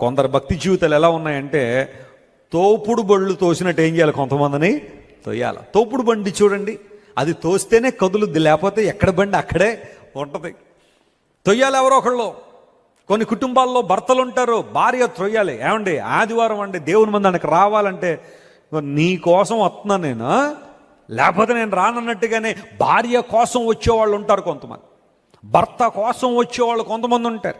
కొందరు భక్తి జీవితాలు ఎలా ఉన్నాయంటే, తోపుడు బళ్ళు తోసినట్టు ఏం చేయాలి, కొంతమందిని తోయాలి. తోపుడు బండి చూడండి, అది తోస్తేనే కదులుద్ది, లేకపోతే ఎక్కడ బండి అక్కడే ఉంటుంది. తొయ్యాలి ఎవరో ఒకళ్ళు. కొన్ని కుటుంబాల్లో భర్తలు ఉంటారు, భార్య తొయ్యాలి. ఏమండి, ఆదివారం అండి దేవుని మందిరానికి రావాలంటే నీ కోసం వస్తున్నాను నేను, లేకపోతే నేను రానన్నట్టుగానే భార్య కోసం వచ్చేవాళ్ళు ఉంటారు కొంతమంది, భర్త కోసం వచ్చేవాళ్ళు కొంతమంది ఉంటారు,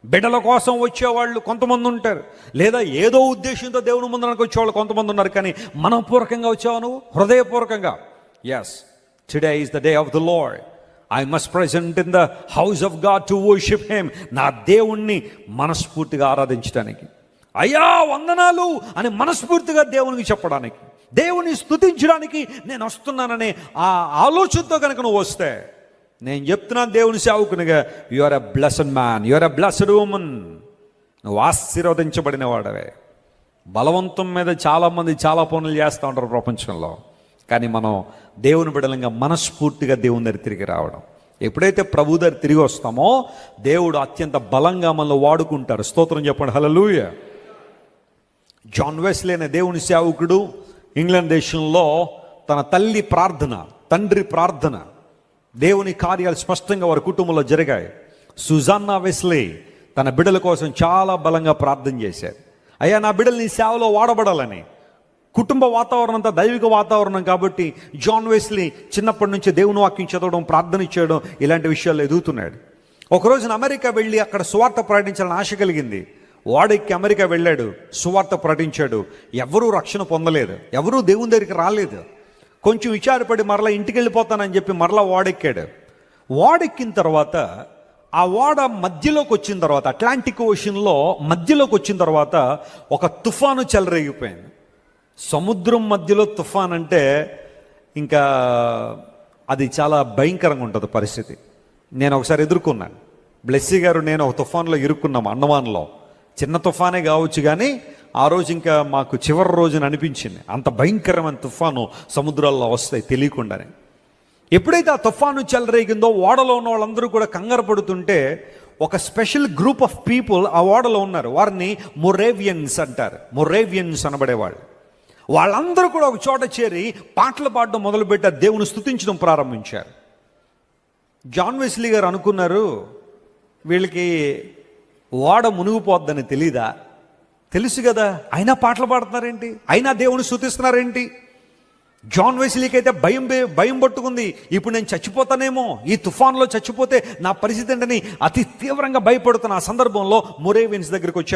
బిడ్డల కోసం వచ్చేవాళ్ళు కొంతమంది ఉంటారు, లేదా ఏదో ఉద్దేశంతో దేవుని మందిరానికి వచ్చేవాళ్ళు కొంతమంది ఉన్నారు. కానీ మనపూర్వకంగా వచ్చావు నువ్వు, హృదయపూర్వకంగా. Yes, today is the day of the Lord. I must present in the house of God to worship him. నా దేవుణ్ణి మనస్ఫూర్తిగా ఆరాధించడానికి, అయ్యా వందనాలు అని మనస్ఫూర్తిగా దేవునికి చెప్పడానికి, దేవుని స్తుతించడానికి నేను వస్తున్నాననే ఆ ఆలోచనతో కనుక నువ్వు వస్తే, నేను చెప్తున్నాను దేవుని సేవకునిగా, you are a blessed man, you are a blessed woman. నువ్వు ఆశీర్వదించబడిన వాడవే. బలవంతం మీద చాలామంది చాలా పనులు చేస్తూ ఉంటారు ప్రపంచంలో. కానీ మనం దేవుని బిడ్డలంగా మనస్ఫూర్తిగా దేవుని దగ్గర తిరిగి రావడం, ఎప్పుడైతే ప్రభు దగ్గర తిరిగి వస్తామో దేవుడు అత్యంత బలంగా మనల్ని వాడుకుంటారు. స్తోత్రం చెప్పండి, హల్లెలూయా. జాన్ వెస్లీ అనే దేవుని సేవకుడు ఇంగ్లాండ్ దేశంలో తన తల్లి ప్రార్థన, తండ్రి ప్రార్థన, దేవుని కార్యాలు స్పష్టంగా వారి కుటుంబంలో జరిగాయి. సుజాన్నా వెస్లీ తన బిడ్డల కోసం చాలా బలంగా ప్రార్థన చేశారు. అయ్యా నా బిడ్డలు నీ సేవలో వాడబడాలని. కుటుంబ వాతావరణం అంతా దైవిక వాతావరణం కాబట్టి జాన్ వెస్లీ చిన్నప్పటి నుంచి దేవుని వాక్యం చదవడం, ప్రార్థన చేయడం, ఇలాంటి విషయాల్లో ఎదుగుతున్నాడు. ఒకరోజున అమెరికా వెళ్ళి అక్కడ సువార్త ప్రకటించాలని ఆశ కలిగింది. వాడెక్కి అమెరికా వెళ్ళాడు, సువార్త ప్రకటించాడు. ఎవరూ రక్షణ పొందలేదు, ఎవరూ దేవుని దగ్గరికి రాలేదు. కొంచెం విచారపడి మరలా ఇంటికి వెళ్ళిపోతానని చెప్పి మరలా వాడెక్కాడు. వాడెక్కిన తర్వాత ఆ వాడ మధ్యలోకి వచ్చిన తర్వాత, అట్లాంటిక్ ఓషన్లో మధ్యలోకి వచ్చిన తర్వాత ఒక తుఫాను చెలరేగిపోయింది. సముద్రం మధ్యలో తుఫాన్ అంటే ఇంకా అది చాలా భయంకరంగా ఉంటుంది పరిస్థితి. నేను ఒకసారి ఎదుర్కొన్నాను. బ్లెస్సీ గారు నేను ఒక తుఫాన్లో ఇరుక్కున్నాము అండమాన్లో. చిన్న తుఫానే కావచ్చు, కానీ ఆ రోజు ఇంకా మాకు చివరి రోజున అనిపించింది, అంత భయంకరమైన తుఫాను సముద్రాల్లో వస్తాయి తెలియకుండానే. ఎప్పుడైతే ఆ తుఫాను చెలరేగిందో ఓడలో ఉన్న వాళ్ళందరూ కూడా కంగారు పడుతుంటే, ఒక స్పెషల్ గ్రూప్ ఆఫ్ పీపుల్ ఆ ఓడలో ఉన్నారు. వారిని మొరేవియన్స్ అంటారు. మొరేవియన్స్ అనబడేవాళ్ళు. వాళ్ళందరూ కూడా ఒక చోట చేరి పాటలు పాడడం మొదలుపెట్టారు, దేవుని స్తుతించడం ప్రారంభించారు. జాన్ వెస్లీ గారు అనుకున్నారు, వీళ్ళకి ఓడ మునిగిపోద్దని తెలీదా? తెలుసు కదా, అయినా పాటలు పాడుతున్నారేంటి, అయినా దేవుని స్తుతిస్తున్నారేంటి? జాన్ వెస్లీకి అయితే భయం పట్టుకుంది. ఇప్పుడు నేను చచ్చిపోతానేమో, ఈ తుఫాన్లో చచ్చిపోతే నా పరిస్థితి ఏంటని అతి తీవ్రంగా భయపడుతున్న ఆ సందర్భంలో మొరేవియన్స్ దగ్గరికి వచ్చాడు.